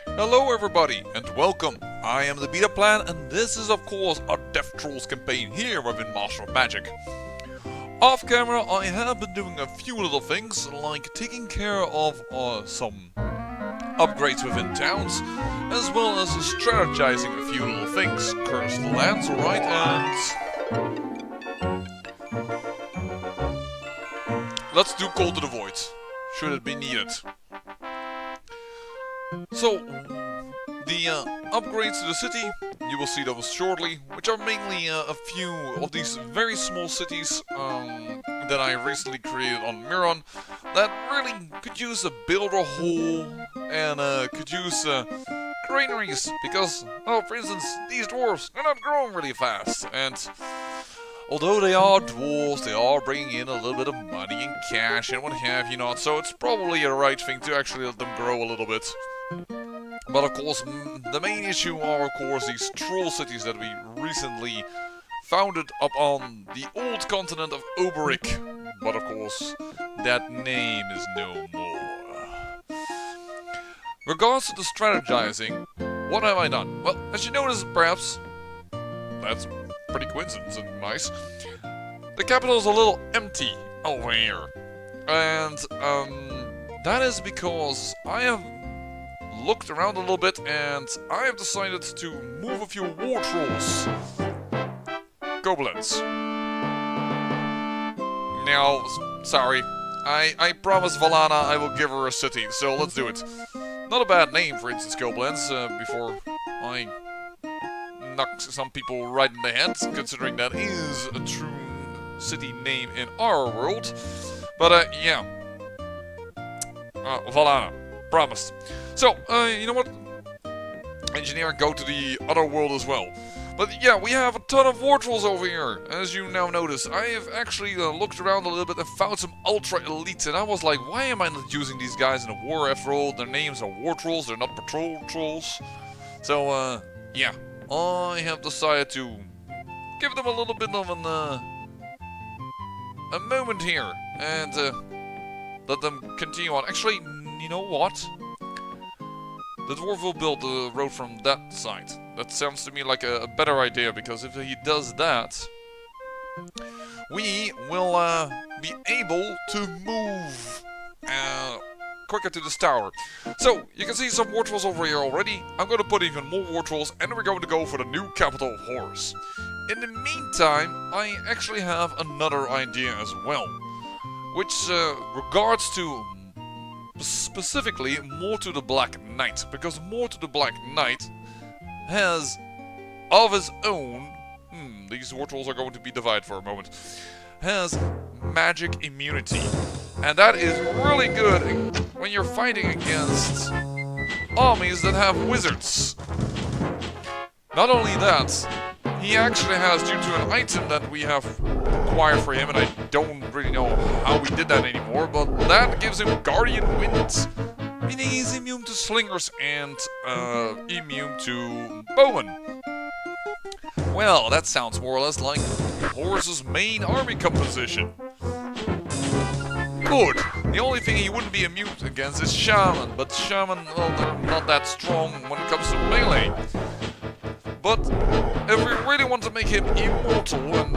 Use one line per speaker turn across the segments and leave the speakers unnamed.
Hello everybody and welcome. I am the Beta Plan and this is of course our Death Trolls campaign here within Master of Magic. Off camera I have been doing a few little things like taking care of some upgrades within towns as well as strategizing a few little things. Cursed lands, alright, and let's do Call to the Void, should it be needed. So, the upgrades to the city, you will see those shortly, which are mainly a few of these very small cities that I recently created on Miron that really could use a builder hall and could use granaries, because, well, for instance, these dwarves, they're not growing really fast, and although they are dwarves, they are bringing in a little bit of money and cash and what have you not, so it's probably a right thing to actually let them grow a little bit. But of course, the main issue are of course these troll cities that we recently founded up on the old continent of Oberic. But of course, that name is no more. Regards to the strategizing, what have I done? Well, as you notice, perhaps, that's pretty coincidence and nice, the capital is a little empty over here. And that is because I have looked around a little bit and I have decided to move a few war trolls. Goblins. Now, sorry, I promised Valana I will give her a city, so let's do it. Not a bad name, for instance, Goblins, before I knock some people right in the head, considering that is a true city name in our world. But, yeah. Valana. Promised. So, you know what? Engineer, go to the other world as well. But yeah, we have a ton of war trolls over here, as you now notice. I have actually looked around a little bit and found some ultra elites, and I was like, why am I not using these guys in a war after all? Their names are war trolls, they're not patrol trolls. So, yeah, I have decided to give them a little bit of a moment here, and let them continue on. Actually, you know what? The dwarf will build the road from that side. That sounds to me like a better idea, because if he does that, we will be able to move quicker to this tower. So, you can see some war trolls over here already. I'm going to put even more war trolls, and we're going to go for the new capital of horrors. In the meantime, I actually have another idea as well, which regards to specifically more to the Black Knight, because more to the Black Knight has of his own, these war trolls are going to be divided for a moment, has magic immunity, and that is really good when you're fighting against armies that have wizards. Not only that, he actually has, due to an item that we have acquired for him, and I don't really know how we did that anymore, but that gives him Guardian Winds, meaning he's immune to slingers and immune to bowmen. Well, that sounds more or less like Horus's main army composition. Good. The only thing he wouldn't be immune against is Shaman, but Shaman, well, they're not that strong when it comes to melee. But if we really want to make him immortal, and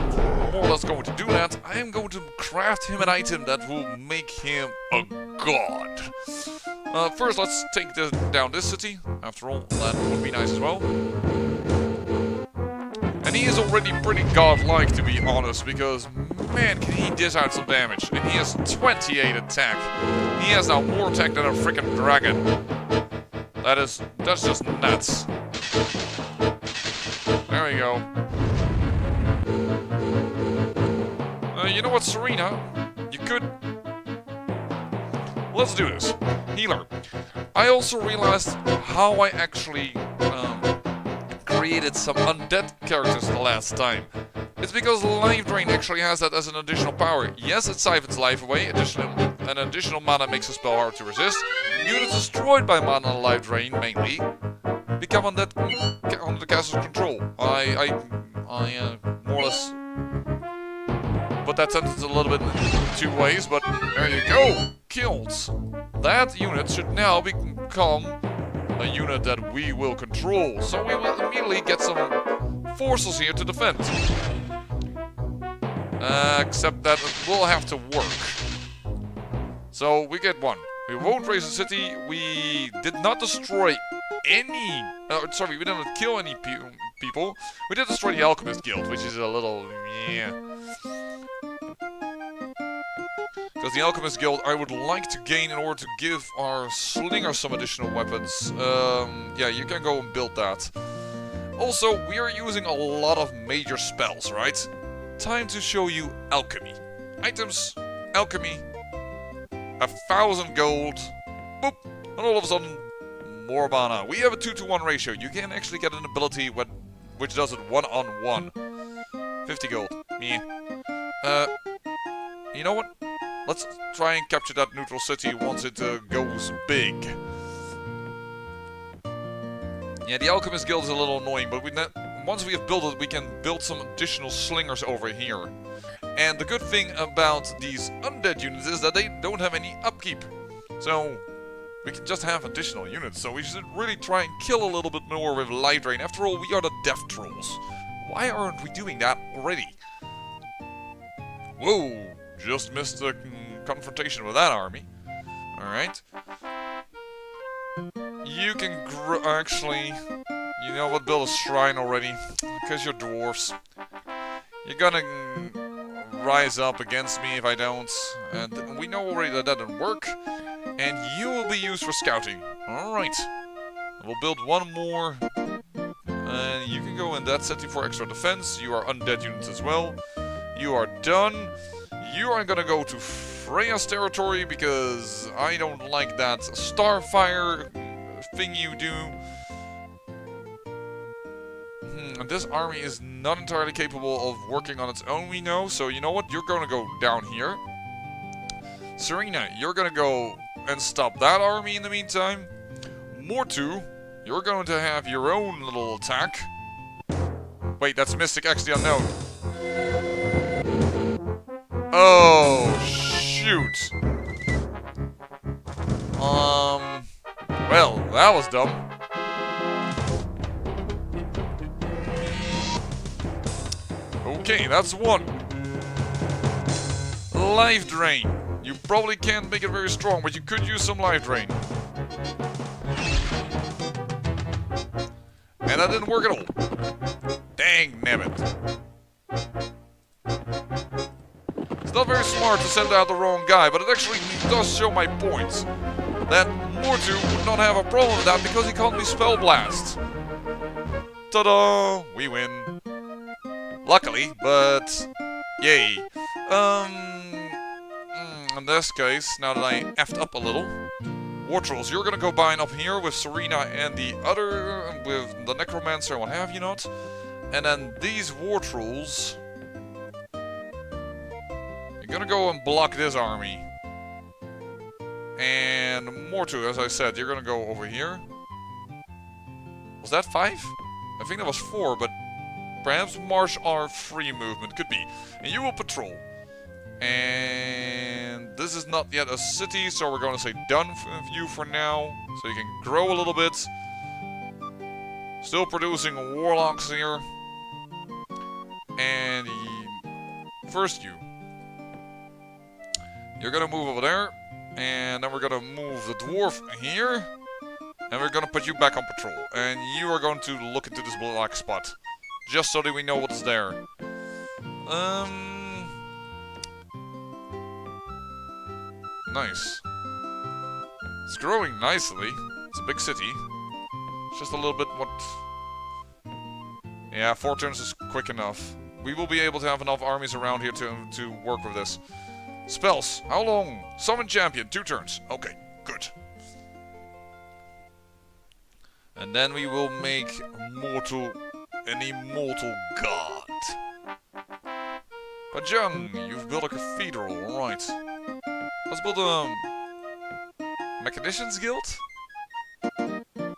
more or less going to do that, I am going to craft him an item that will make him a god. First, let's take down this city. After all, that would be nice as well. And he is already pretty godlike, to be honest, because, man, can he dish out some damage. And he has 28 attack. He has now more attack than a freaking dragon. That's just nuts. There we go. You know what, Serena? You could... Let's do this. Healer. I also realized how I actually created some undead characters the last time. It's because Life Drain actually has that as an additional power. Yes, it siphons life away. An additional mana makes a spell hard to resist. Units destroyed by mana and Life Drain, mainly, become undead under the caster's control. I more or less put that sentence a little bit in two ways, but there you go. Killed. That unit should now become a unit that we will control. So we will immediately get some forces here to defend. Except that it will have to work. So we get one. We won't raise the city. We did not destroy any... sorry, we didn't kill any people. We did destroy the Alchemist Guild, which is a little... yeah. Because the Alchemist Guild I would like to gain in order to give our Slinger some additional weapons. Yeah, you can go and build that. Also, we are using a lot of major spells, right? Time to show you alchemy. Items, alchemy, 1,000 gold, boop, and all of a sudden, more mana. We have a 2-to-1 ratio. You can actually get an ability which does it 1-on-1. 50 gold. Meh. You know what? Let's try and capture that neutral city once it goes big. Yeah, the Alchemist Guild is a little annoying, but once we have built it, we can build some additional slingers over here. And the good thing about these undead units is that they don't have any upkeep. So we can just have additional units. So we should really try and kill a little bit more with life drain. After all, we are the death trolls. Why aren't we doing that already? Whoa, just missed the confrontation with that army. Alright. You can actually, you know what, build a shrine already. Because you're dwarves. You're gonna rise up against me if I don't. And we know already that didn't work. And you will be used for scouting. Alright. We'll build one more. And you can go in that city for extra defense. You are undead units as well. You are done. You are gonna go to Freya's territory because I don't like that starfire thing you do. And this army is not entirely capable of working on its own, we know. So you know what? You're gonna go down here. Serena, you're gonna go and stop that army in the meantime. Mortu, you're going to have your own little attack. Wait, that's Mystic X the Unknown. Oh, shoot. Well, that was dumb. Okay, that's one. Life Drain. You probably can't make it very strong, but you could use some Life Drain. And that didn't work at all. Dang nabbit. It's not very smart to send out the wrong guy, but it actually does show my point. That Mortu would not have a problem with that because he can't be Spell Blast. Ta-da! We win. Luckily, but... yay. In this case, now that I effed up a little, War Trolls, you're gonna go bind up here with Serena and the other, with the Necromancer and what have you not. And then these War Trolls, you're gonna go and block this army. And Mortu, as I said, you're gonna go over here. Was that 5? I think that was 4, but perhaps march our free movement, could be. And you will patrol. And this is not yet a city, so we're going to say done with you for now. So you can grow a little bit. Still producing warlocks here. And first you're going to move over there. And then we're going to move the dwarf here. And we're going to put you back on patrol. And you are going to look into this black spot. Just so that we know what's there. Nice. It's growing nicely. It's a big city. It's just a little bit what... yeah, 4 turns is quick enough. We will be able to have enough armies around here to work with this. Spells. How long? Summon Champion. 2 turns. Okay, good. And then we will make an immortal god. Pajang, you've built a cathedral, alright. Let's build a Mechanicians Guild?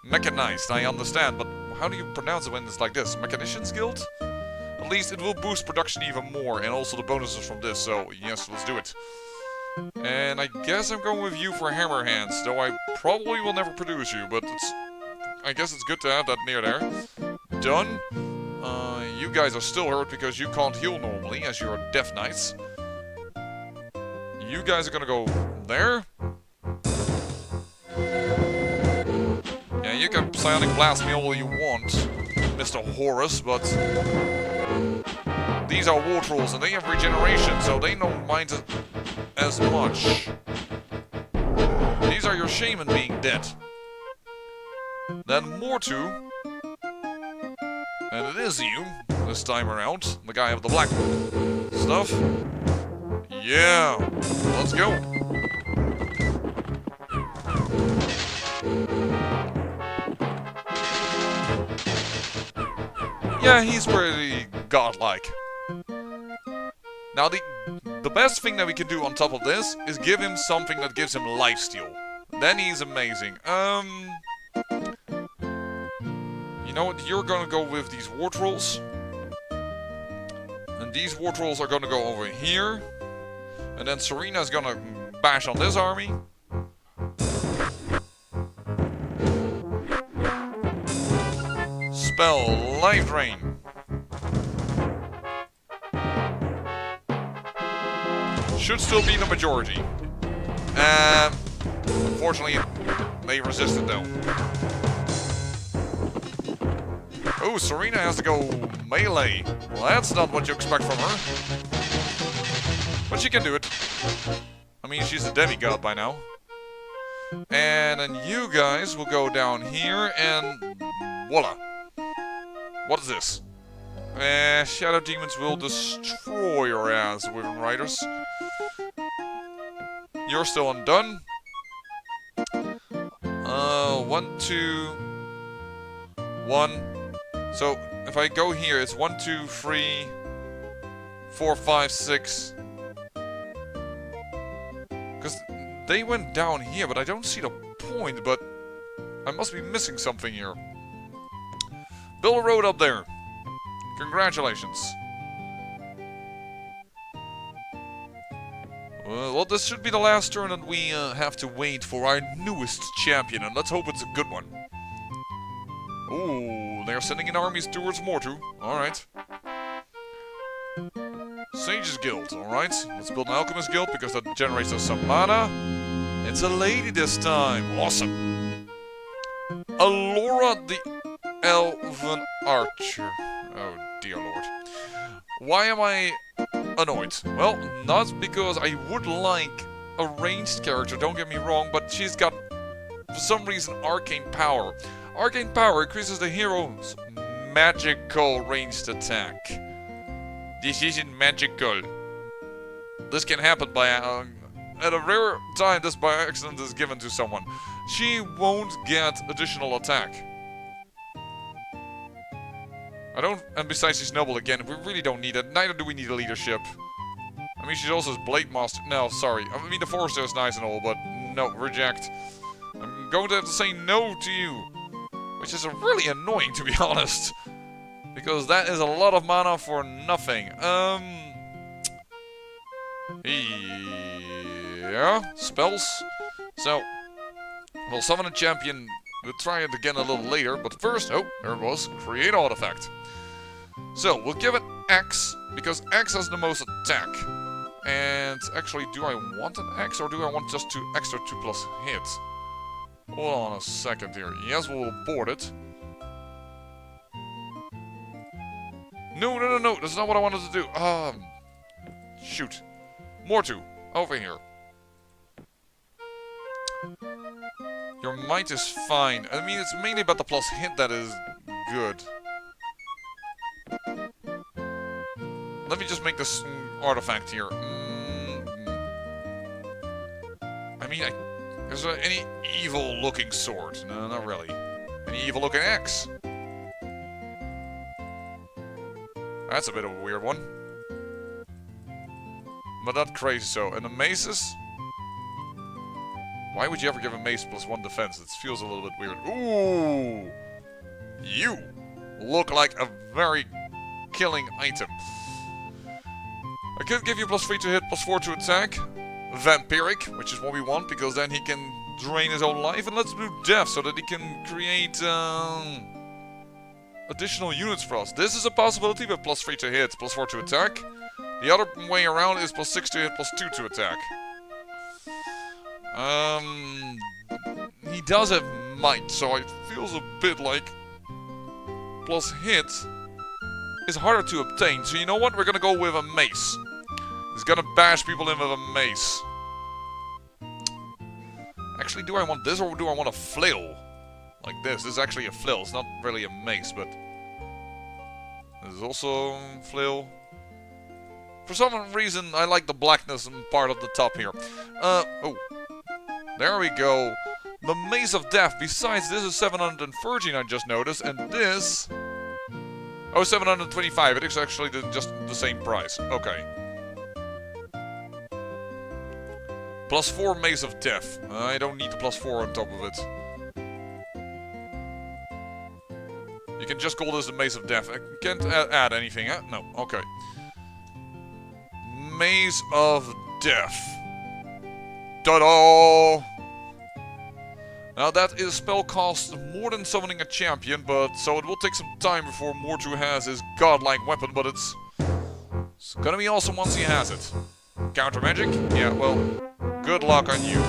Mechanized, I understand, but how do you pronounce it when it's like this? Mechanicians Guild? At least it will boost production even more, and also the bonuses from this, so yes, let's do it. And I guess I'm going with you for Hammer Hands, though I probably will never produce you, but it's I guess it's good to have that near there. Done. You guys are still hurt because you can't heal normally, as you're Death Knights. You guys are gonna go there. Yeah, you can Psionic Blast me all you want, Mr. Horus, but these are War Trolls and they have regeneration, so they don't mind it as much. These are your Shaman being dead. Then Mortu, and it is you this time around, the guy with the black stuff. Yeah, let's go. Yeah, he's pretty godlike. Now the best thing that we can do on top of this is give him something that gives him lifesteal. Then he's amazing. You know what? You're gonna go with these War Trolls. And these War Trolls are gonna go over here. And then Serena's gonna bash on this army. Spell Life Drain. Should still be the majority. Unfortunately, they resisted though. Oh, Serena has to go melee. Well, that's not what you expect from her. But she can do it. I mean, she's a demigod by now. And then you guys will go down here and voila. What is this? Shadow demons will destroy your ass, Wyvern Riders. You're still undone. 1, 2, 1. So if I go here, it's 1, 2, 3, 4, 5, 6. Because they went down here, but I don't see the point. But I must be missing something here. Build a road up there. Congratulations. Well, this should be the last turn that we have to wait for our newest champion, and let's hope it's a good one. Ooh, they're sending in armies towards Mortu. Alright. Sage's Guild, alright. Let's build an Alchemist Guild, because that generates us some mana. It's a lady this time. Awesome. Alora the Elven Archer. Oh, dear lord. Why am I annoyed? Well, not because I would like a ranged character, don't get me wrong, but she's got, for some reason, arcane power. Arcane power increases the hero's magical ranged attack. This isn't magical. This can happen by, at a rare time this by accident is given to someone. She won't get additional attack. And besides she's noble again, we really don't need it. Neither do we need a leadership. I mean, she's also his Blade Master. No, sorry. I mean, the Forester is nice and all, but no, reject. I'm going to have to say no to you. Which is really annoying, to be honest. Because that is a lot of mana for nothing. Yeah, spells. So, we'll summon a champion. We'll try it again a little later, but first, oh, there it was, create artifact. So, we'll give it X, because X has the most attack. And actually, do I want an X, or do I want just 2 extra 2+ hits? Hold on a second here. Yes, we'll board it. No, no, no, no, that's not what I wanted to do. Shoot. Mortu, over here. Your might is fine. I mean, it's mainly about the plus hit that is good. Let me just make this artifact here. I mean, is there any evil-looking sword? No, not really. Any evil-looking axe? That's a bit of a weird one. But not crazy so. And the maces? Why would you ever give a mace +1 defense? It feels a little bit weird. Ooh! You look like a very killing item. I could give you +3 to hit, +4 to attack. Vampiric, which is what we want, because then he can drain his own life. And let's do death so that he can create additional units for us. This is a possibility with +3 to hit, +4 to attack. The other way around is +6 to hit, +2 to attack. He does have might, so it feels a bit like plus hit is harder to obtain. So you know what? We're gonna go with a mace. He's gonna bash people in with a mace. Actually, do I want this or do I want a flail? Like this. This is actually a flail. It's not really a mace, but this is also a flail. For some reason, I like the blackness part of the top here. Oh. There we go. The Mace of Death. Besides, this is 713, I just noticed, and this... Oh, 725. It is actually just the same price. Okay. +4 Mace of Death. I don't need the +4 on top of it. You can just call this the Mace of Death. I can't add anything, huh? No. Okay. Mace of Death. Ta-da! Now that is spell cost more than summoning a champion, but so it will take some time before Mortu has his godlike weapon, but it's gonna be awesome once he has it. Counter magic? Yeah, well, good luck on you.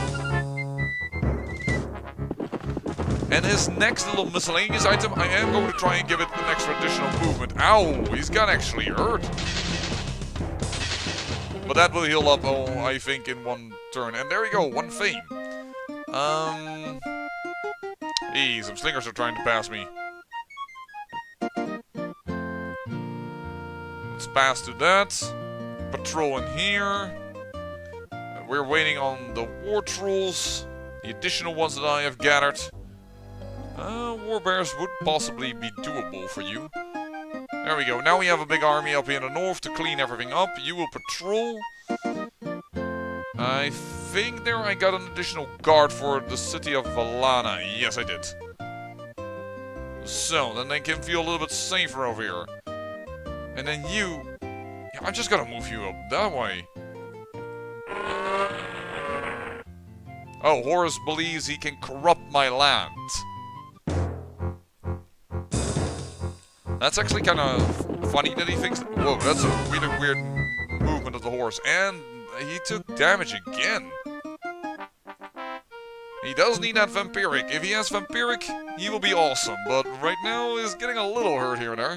And his next little miscellaneous item, I am going to try and give it an extra additional movement. Ow, he's got actually hurt. But that will heal up, I think, in one turn. And there we go, one fame. Some slingers are trying to pass me. Let's pass to that. Patrol in here. We're waiting on the war trolls. The additional ones that I have gathered. War bears would possibly be doable for you. There we go. Now we have a big army up here in the north to clean everything up. You will patrol. I think there I got an additional guard for the city of Valana. Yes, I did. So, then they can feel a little bit safer over here. And then you... Yeah, I'm just gonna move you up that way. Oh, Horus believes he can corrupt my land. That's actually kind of funny that he thinks... Whoa, that's a really weird movement of the horse. And he took damage again. He does need that vampiric. If he has vampiric, he will be awesome. But right now, he's getting a little hurt here and there.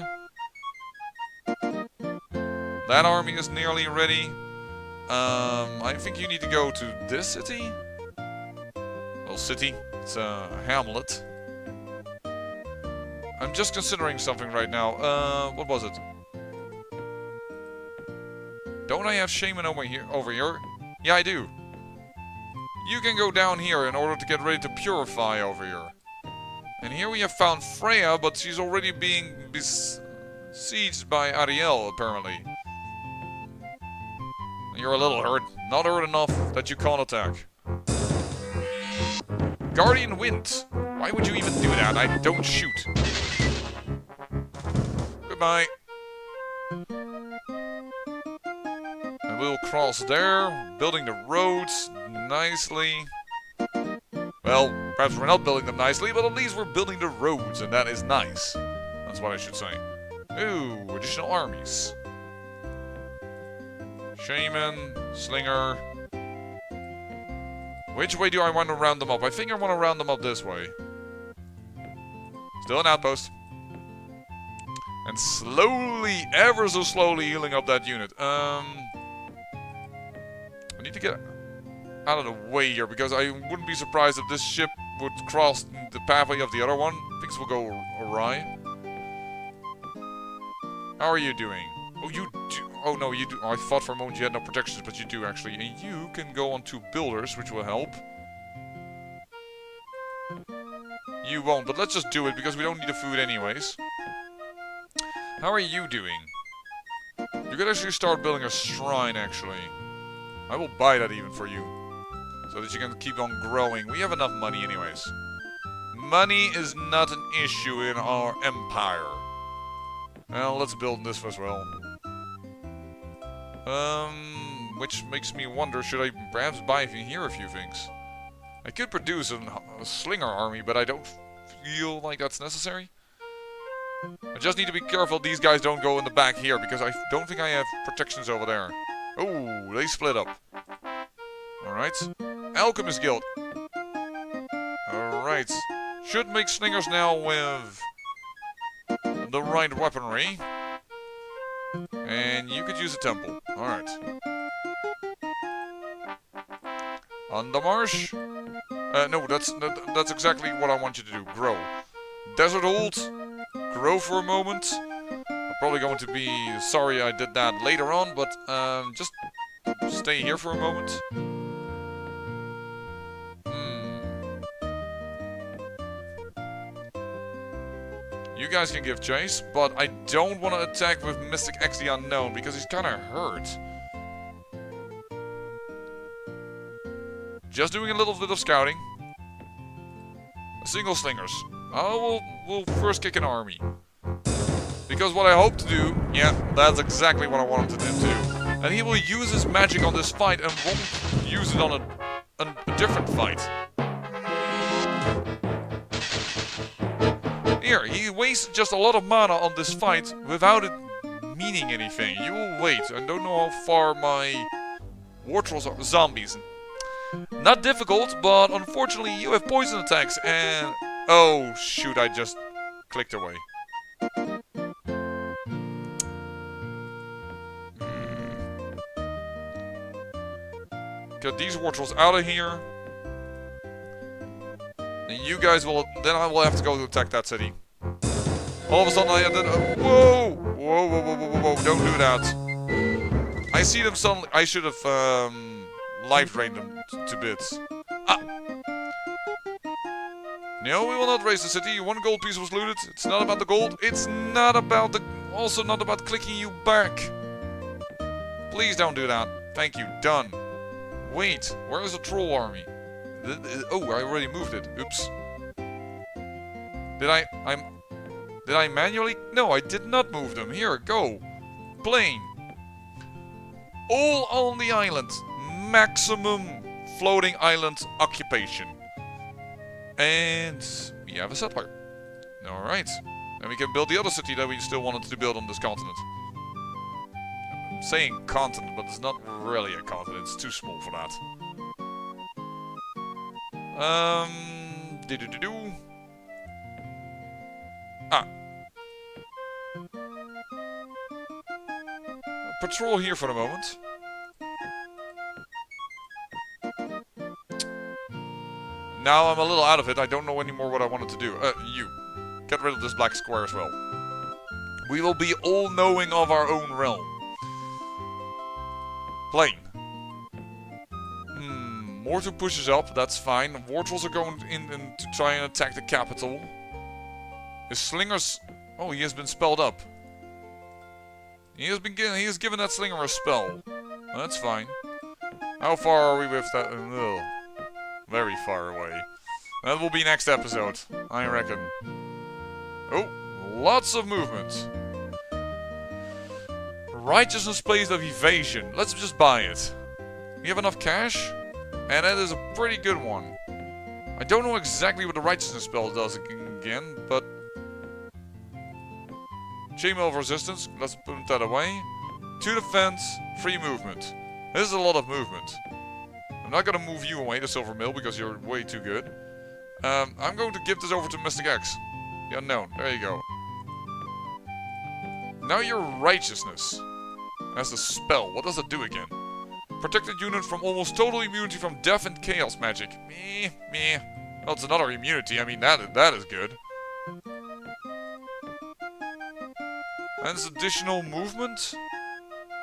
That army is nearly ready. I think you need to go to this city. Well, city. It's a hamlet. I'm just considering something right now. What was it? Don't I have Shaman over here? Yeah, I do. You can go down here in order to get ready to purify over here. And here we have found Freya, but she's already being besieged by Ariel, apparently. You're a little hurt. Not hurt enough that you can't attack. Guardian Wind. Why would you even do that? I don't shoot. Goodbye. And we'll cross there, building the roads nicely. Well, perhaps we're not building them nicely, but at least we're building the roads, and that is nice. That's what I should say. Ooh, additional armies. Shaman, Slinger. Which way do I want to round them up? I think I want to round them up this way. Still an outpost. And slowly, ever so slowly healing up that unit. I need to get out of the way here, because I wouldn't be surprised if this ship would cross the pathway of the other one. Things will go awry. How are you doing? Oh, you do. Oh, no, you do. Oh, I thought for a moment you had no protections, but you do, actually. And you can go on 2 builders, which will help. You won't, but let's just do it, because we don't need the food anyways. How are you doing? You could actually start building a shrine, actually. I will buy that even for you. So that you can keep on growing. We have enough money anyways. Money is not an issue in our empire. Well, let's build this as well. Which makes me wonder, should I perhaps buy here a few things? I I could produce a slinger army, but I don't feel like that's necessary. I just need to be careful these guys don't go in the back here, because I don't think I have protections over there. Oh, they split up. Alright. Alchemist Guild. Alright. Should make slingers now with the right weaponry. And you could use a temple. Alright. On the marsh. No, that's exactly what I want you to do. Grow. Desert hold. Grow for a moment. I'm probably going to be sorry I did that later on, but just stay here for a moment. You guys can give chase, but I don't want to attack with Mystic X the Unknown because he's kind of hurt. Just doing a little bit of scouting. Single slingers. We'll first kick an army. Because what I hope to do, yeah, that's exactly what I want him to do too. And he will use his magic on this fight and won't use it on a different fight. Here, he wasted just a lot of mana on this fight without it meaning anything. You will wait. I don't know how far my war trolls are. Zombies. Not difficult, but unfortunately you have poison attacks and... Oh, shoot, I just clicked away. Get these war trolls out of here. And you guys will... Then I will have to go to attack that city. All of a sudden I have to... Whoa! Whoa, whoa, whoa, whoa, whoa, don't do that. I see them suddenly... I should have, life drained them to bits. Ah! No, we will not raise the city. One gold piece was looted. It's not about the gold. It's not about the... Also not about clicking you back. Please don't do that. Thank you. Done. Wait. Where is the troll army? Oh, I already moved it. Oops. Did I manually... No, I did not move them. Here, go. Plane. All on the island. Maximum floating island occupation. And we have a settler. Alright. And we can build the other city that we still wanted to build on this continent. I'm saying continent, but it's not really a continent. It's too small for that. Ah. Patrol here for the moment. Now I'm a little out of it. I don't know anymore what I wanted to do. You. Get rid of this black square as well. We will be all-knowing of our own realm. Plane. Mortar pushes up. That's fine. War trolls are going in to try and attack the capital. His slingers... Oh, he has been spelled up. He has given that slinger a spell. That's fine. How far are we with that? Ugh. Very far away. That will be next episode, I reckon. Oh, lots of movement. Righteousness plays of evasion. Let's just buy it. We have enough cash, and that is a pretty good one. I don't know exactly what the righteousness spell does again, but... Chainmail of resistance, let's put that away. 2 defense, 3 movement. This is a lot of movement. I'm not gonna move you away to Silver Mill because you're way too good. I'm going to give this over to Mystic X. The Unknown. There you go. Now your righteousness. That's the spell. What does it do again? Protected unit from almost total immunity from death and chaos magic. Meh. Well, it's another immunity. I mean, that is good. And it's additional movement?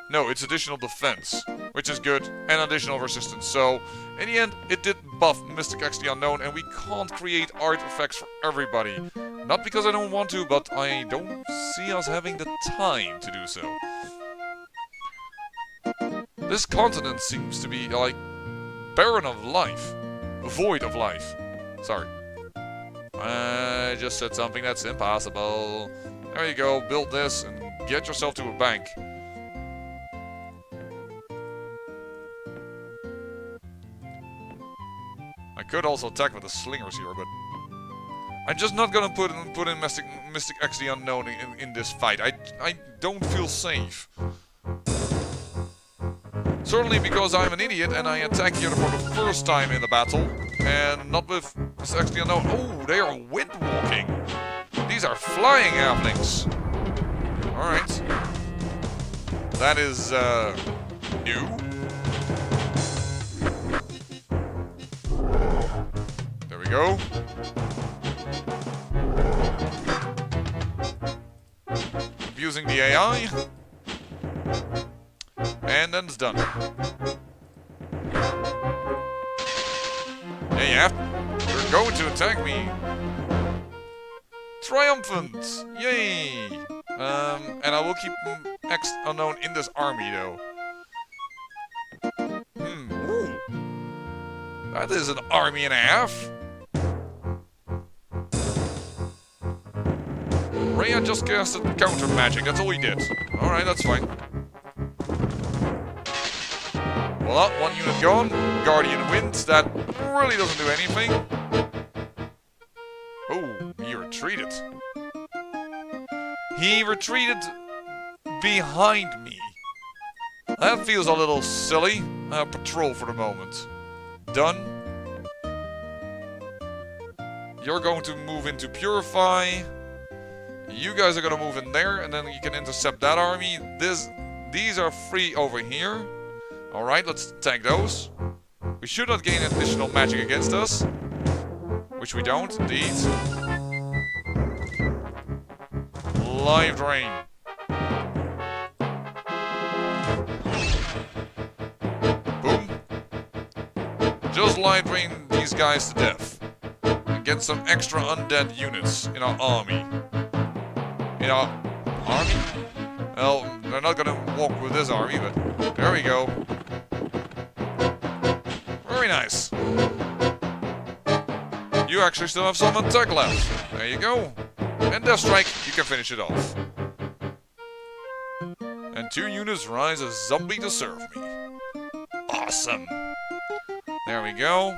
No, it's additional defense, which is good, and additional resistance. So, in the end, it did buff Mystic X the Unknown, and we can't create artifacts for everybody. Not because I don't want to, but I don't see us having the time to do so. This continent seems to be, like, barren of life. Void of life. Sorry. I just said something that's impossible. There you go, build this, and get yourself to a bank. I could also attack with the slingers here, but I'm just not gonna put in Mystic X the Unknown in this fight. I don't feel safe. Certainly because I'm an idiot and I attack here for the first time in the battle, and not with Mystic X the Unknown. Oh, they are wind walking. These are flying halflings. All right, that is new. There we go. Using the AI, and then it's done. Yeah, you're going to attack me. Triumphant! Yay! And I will keep X Unknown in this army, though. Ooh. That is an army and a half. Rhea just casted counter magic, that's all he did. Alright, that's fine. Well, one unit gone. Guardian wins, that really doesn't do anything. Oh, he retreated. He retreated behind me. That feels a little silly. Patrol for the moment. Done. You're going to move into Purify. You guys are gonna move in there, and then you can intercept that army. These are free over here. Alright, let's tank those. We should not gain additional magic against us. Which we don't, indeed. Live Drain. Boom. Just Live Drain these guys to death. And get some extra undead units in our army. In our army? Well, they're not gonna walk with this army, but there we go. Very nice. You actually still have some attack left. There you go. And Death Strike, you can finish it off. And 2 units rise as zombie to serve me. Awesome. There we go.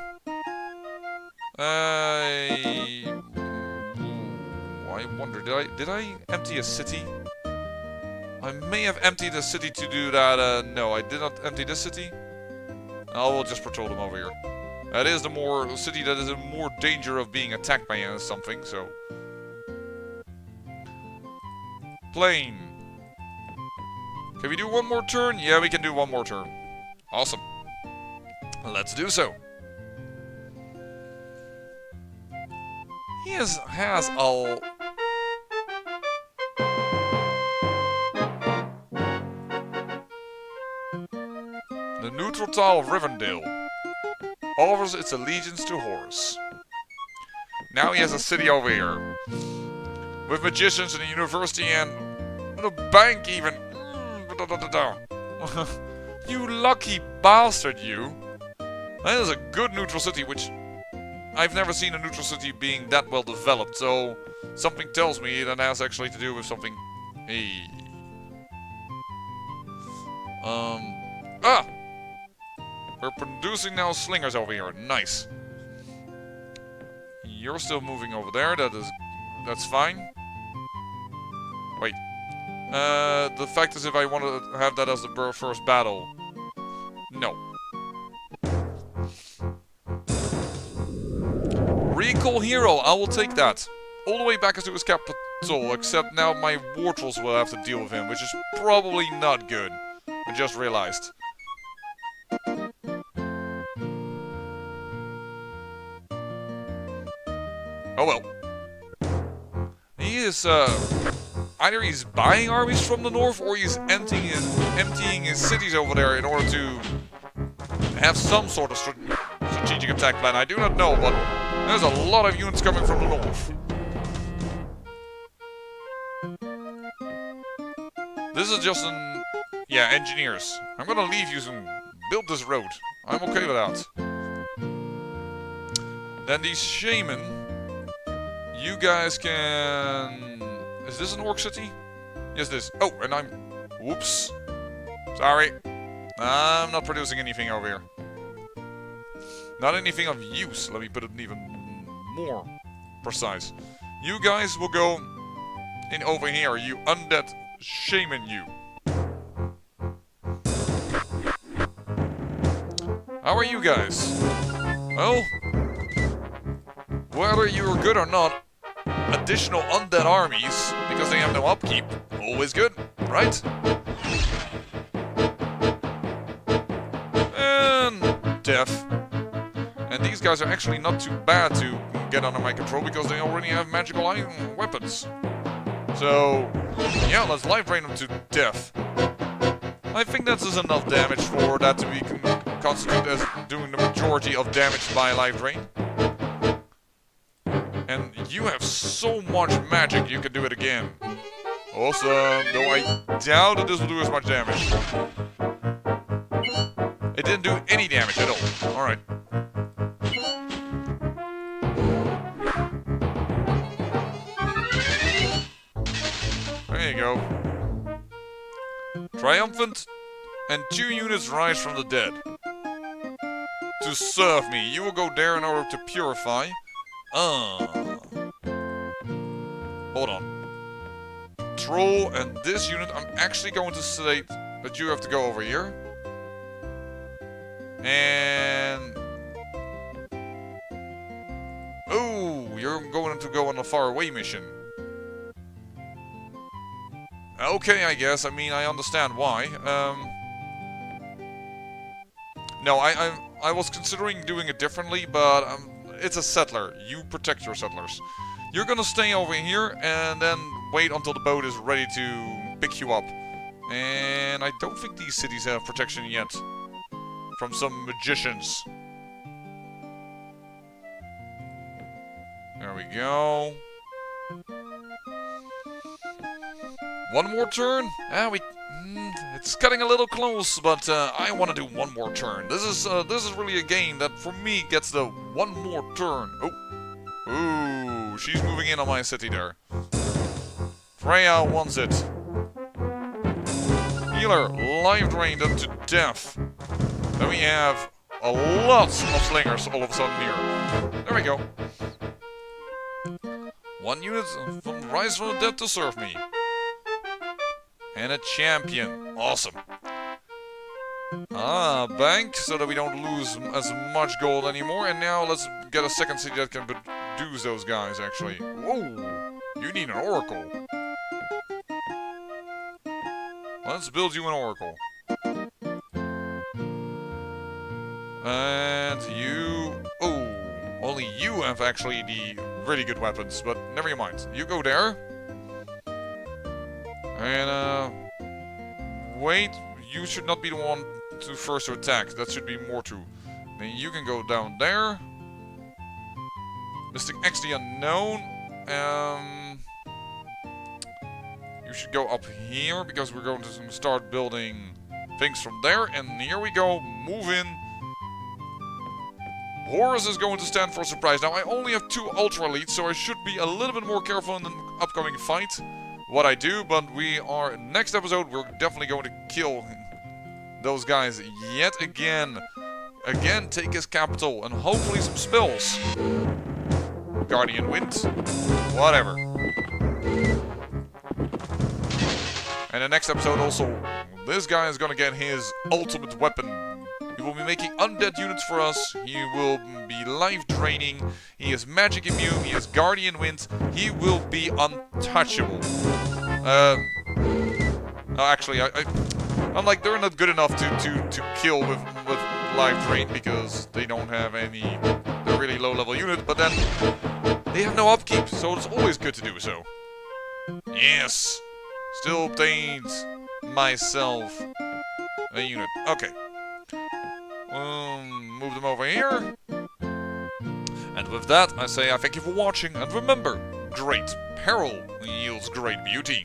I wonder, did I empty a city? I may have emptied a city to do that. No, I did not empty this city. I will just patrol them over here. That is the city that is in more danger of being attacked by something, so. Plane. Can we do one more turn? Yeah, we can do one more turn. Awesome. Let's do so. He has a... The neutral tile of Rivendell offers its allegiance to Horus. Now he has a city over here. With magicians and a university and a bank even. You lucky bastard, you. That is a good neutral city, which I've never seen a neutral city being that well developed, so something tells me that has actually to do with something. Hey. We're producing now slingers over here. Nice. You're still moving over there. That's fine. Wait. The fact is, if I want to have that as the first battle, no. Recall hero. I will take that. All the way back into his capital, except now my war trolls will have to deal with him, which is probably not good. I just realized. Oh well. He is, either he's buying armies from the north, or he's emptying his cities over there in order to have some sort of strategic attack plan. I do not know, but there's a lot of units coming from the north. This is just yeah, engineers. I'm gonna leave you some... build this road. I'm okay with that. Then these shaman... You guys can... Is this an orc city? Yes, this. Oh, and I'm... Whoops. Sorry. I'm not producing anything over here. Not anything of use. Let me put it even more precise. You guys will go in over here, you undead shaman you. How are you guys? Well, whether you're good or not, additional undead armies, because they have no upkeep, always good, right? And death. And these guys are actually not too bad to get under my control, because they already have magical iron weapons. So, yeah, let's life drain them to death. I think that is enough damage for that to be constituted as doing the majority of damage by life drain. And you have so much magic, you can do it again. Awesome, though I doubt that this will do as much damage. It didn't do any damage at all. Alright. There you go. Triumphant, and 2 units rise from the dead. To serve me, you will go there in order to purify. Hold on. Troll and this unit, I'm actually going to state that you have to go over here. And... oh, you're going to go on a faraway mission. Okay, I guess. I mean, I understand why. No, I was considering doing it differently, but it's a settler. You protect your settlers. You're gonna stay over here and then wait until the boat is ready to pick you up. And I don't think these cities have protection yet from some magicians. There we go. One more turn? It's cutting a little close, but I want to do one more turn. This is really a game that, for me, gets the one more turn. Oh, ooh, she's moving in on my city there. Freya wants it. Healer, life drained them to death. Then we have a lot of slingers all of a sudden here. There we go. 1 unit from rise from the dead to serve me. And a champion. Awesome. Bank, so that we don't lose as much gold anymore. And now let's get a second city that can produce those guys, actually. Whoa! You need an oracle. Let's build you an oracle. And you... oh, only you have actually the really good weapons, but never mind. You go there. And, wait, you should not be the one to first to attack. That should be Mortu. Then you can go down there. Mystic X the Unknown. You should go up here, because we're going to start building things from there. And here we go, move in. Horus is going to stand for a surprise. Now, I only have 2 Ultra Elites, so I should be a little bit more careful in the upcoming fight. What I do, but we are, next episode, we're definitely going to kill those guys yet again. Again, take his capital, and hopefully some spells. Guardian Wind, whatever. And the next episode also, this guy is gonna get his ultimate weapon. He will be making undead units for us. He will be life draining. He is magic immune. He has Guardian Wind. He will be untouchable. No, actually, I'm like, they're not good enough to kill with life drain, because they don't have any. They're really low level units. But then they have no upkeep, so it's always good to do so. Yes, still obtained myself a unit. Okay. Move them over here. And with that, I say I thank you for watching, and remember, great peril yields great beauty.